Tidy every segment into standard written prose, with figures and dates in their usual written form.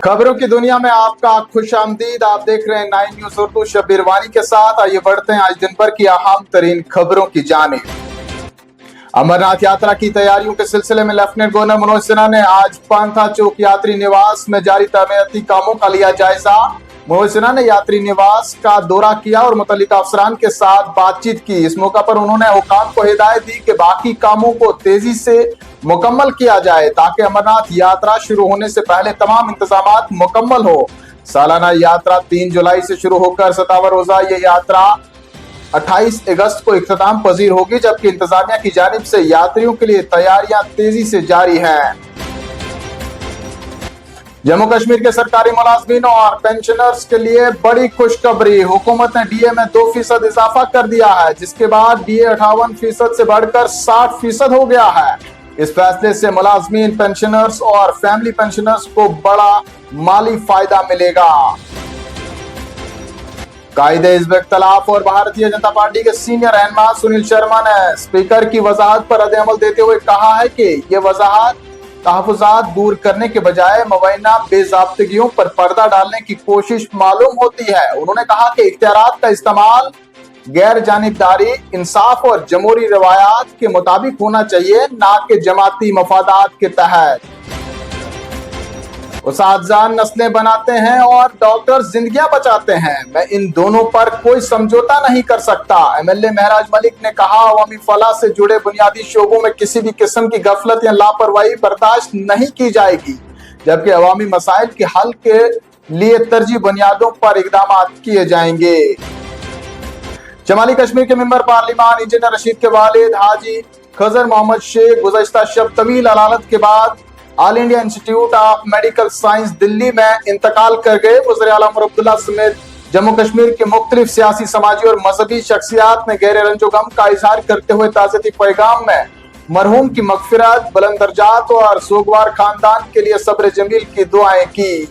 खबरों की दुनिया में आपका खुशामदीद। आप देख रहे हैं 9 न्यूज उर्दू। शब्बीर वानी के साथ आइए बढ़ते हैं आज दिन भर की अहम तरीन खबरों की जानिब। अमरनाथ यात्रा की तैयारियों के सिलसिले में लेफ्टिनेंट गवर्नर मनोज सिन्हा ने आज पांथा चौक यात्री निवास में जारी तामीराती कामों का लिया जायजा। मनोज सिन्हा ने यात्री निवास का दौरा किया और मुतल्लिका अफसरान के साथ बातचीत की। इस मौका पर उन्होंने हुकाम को हिदायत दी कि बाकी कामों को तेजी से मुकम्मल किया जाए ताकि अमरनाथ यात्रा शुरू होने से पहले तमाम इंतजामात मुकम्मल हो। सालाना यात्रा 3 जुलाई से शुरू होकर 57 रोजा ये यात्रा 28 अगस्त को इख्तिताम पजीर होगी, जबकि इंतजामिया की जानिब से यात्रियों के लिए तैयारियां तेजी से जारी हैं। जम्मू कश्मीर के सरकारी मुलाजमीन और पेंशनर्स के लिए बड़ी खुशखबरी। हुकूमत ने डीए में 2% इजाफा कर दिया है, जिसके बाद डीए 58% से बढ़कर 60% हो गया है। इस फैसले से मुलाजमीन, पेंशनर्स और फैमिली पेंशनर्स को बड़ा माली फायदा मिलेगा। कायदे हिज़्ब इख्तिलाफ और भारतीय जनता पार्टी के सीनियर रहनुमा सुनील शर्मा ने स्पीकर की वजाहत पर रद्द-ए-अमल देते हुए कहा है कि ये वजाहत तहफ़्फ़ुज़ात दूर करने के बजाय मुबैना बेज़ाब्तगियों पर पर्दा डालने की कोशिश मालूम होती है। उन्होंने कहा कि इख्तियारात का इस्तेमाल गैर जानिबदारी, इंसाफ और जमहूरी रवायात के मुताबिक होना चाहिए, ना कि जमाती मफादात के तहत। उस्ताद नस्लें बनाते हैं और डॉक्टर जिंदगियां बचाते हैं। मैं इन दोनों पर कोई समझौता नहीं कर सकता। एमएलए महराज मलिक ने कहा, अवामी फलाह से जुड़े बुनियादी शोबों में किसी भी किस्म की गफलत या लापरवाही बर्दाश्त नहीं की जाएगी, जबकि अवामी मसाइल के हल के लिए तरजीह बुनियादों पर इकदाम किए जाएंगे। शमाली कश्मीर के मेंबर पार्लिमान इंजीनियर रशीद के वालिद हाजी खजर मोहम्मद शेख गुज़श्ता शब तवील अदालत के बाद all India institute of medical science Delhi में इंतकाल कर गए। वज़ीर आला उमर अब्दुल्ला समेत जम्मू कश्मीर के मुख्तलिफ सियासी, समाजी और मजहबी शख्सियात ने गहरे रंजो गम का इजहार करते हुए ताज़ियती पैगाम में मरहूम की मगफिरत, बुलंद दर्जात और सोगवार खानदान के लिए सब्र जमील की दुआएं की।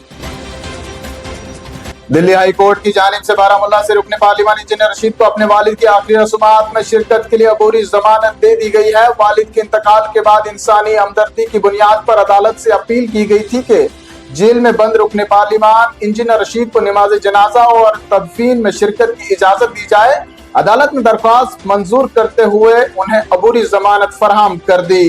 दिल्ली हाई कोर्ट की जानिब से बारामुल्ला से रुकने पार्लिमान इंजीनियर रशीद को अपने वालिद की आखिरी रसूमात में शिरकत के लिए अबूरी जमानत दे दी गई है। वालिद के इंतकाल के बाद इंसानी हमदर्दी की बुनियाद पर अदालत से अपील की गई थी कि जेल में बंद रुकने पार्लिमान इंजीनियर रशीद को नमाज जनाजा और तदफीन में शिरकत की इजाजत दी जाए। अदालत ने दरख्वास्त मंजूर करते हुए उन्हें अबूरी जमानत फराहम कर दी।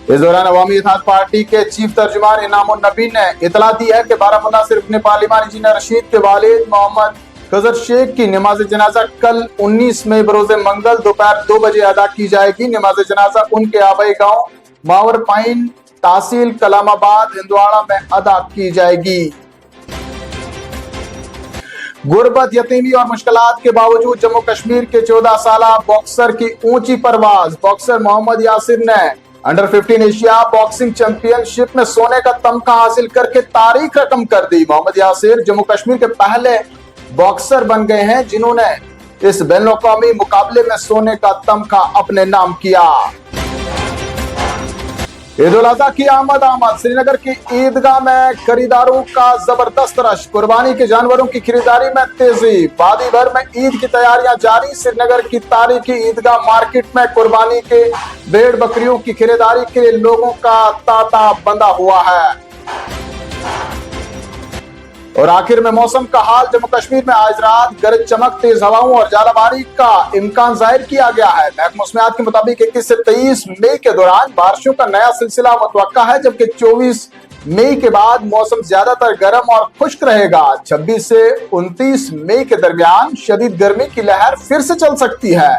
इस दौरान अवामी इत्तेहाद पार्टी के चीफ तर्जुमान इनामुन नबी ने इतला दी है कि बारामुल्ला से रुकने पार्लिमान इंजीनियर रशीद के वालिद मोहम्मद खजर शेख की नमाज जनाजा कल 19 मई बरोज़ मंगल दोपहर 2 बजे अदा की जाएगी। नमाज जनाजा उनके आबाई गांव मावर पाइन तहसील कलामाबाद हिंदवाड़ा में अदा की जाएगी। गुर्बत, यतीमी और मुश्किलात के बावजूद जम्मू कश्मीर के 14 साला बॉक्सर की ऊंची परवाज। बॉक्सर मोहम्मद यासिर ने अंडर 15 एशिया बॉक्सिंग चैंपियनशिप में सोने का तमगा हासिल करके तारीख रकम कर दी। मोहम्मद यासिर जम्मू कश्मीर के पहले बॉक्सर बन गए हैं जिन्होंने इस बैनुल-अक़वामी मुकाबले में सोने का तमगा अपने नाम किया। ईद उल अज़हा की आमद। श्रीनगर की ईदगाह में खरीदारों का जबरदस्त रश। कुर्बानी के जानवरों की खरीदारी में तेजी। वादी भर में ईद की तैयारियां जारी। श्रीनगर की तारीखी ईदगाह मार्केट में कुर्बानी के भेड़ बकरियों की खरीदारी के लिए लोगों का तांता बंधा हुआ है। और आखिर में मौसम का हाल। जम्मू कश्मीर में आज रात गरज चमक, तेज हवाओं और जालाबारी का इम्कान जाहिर किया गया है। महकमा मौसमियात के मुताबिक 21 से 23 मई के दौरान बारिशों का नया सिलसिला मुतवक्का है, जबकि 24 मई के बाद मौसम ज्यादातर गर्म और खुश्क रहेगा। 26 से 29 मई के दरमियान शदीद गर्मी की लहर फिर से चल सकती है।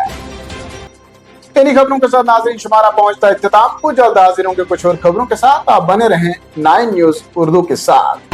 इन्हीं खबरों के साथ नाज़रीन शुमारा पहुंचता है इख्तिताम को। जल्द हाजिर होंगे कुछ और खबरों के साथ। आप बने रहें 9 न्यूज उर्दू के साथ।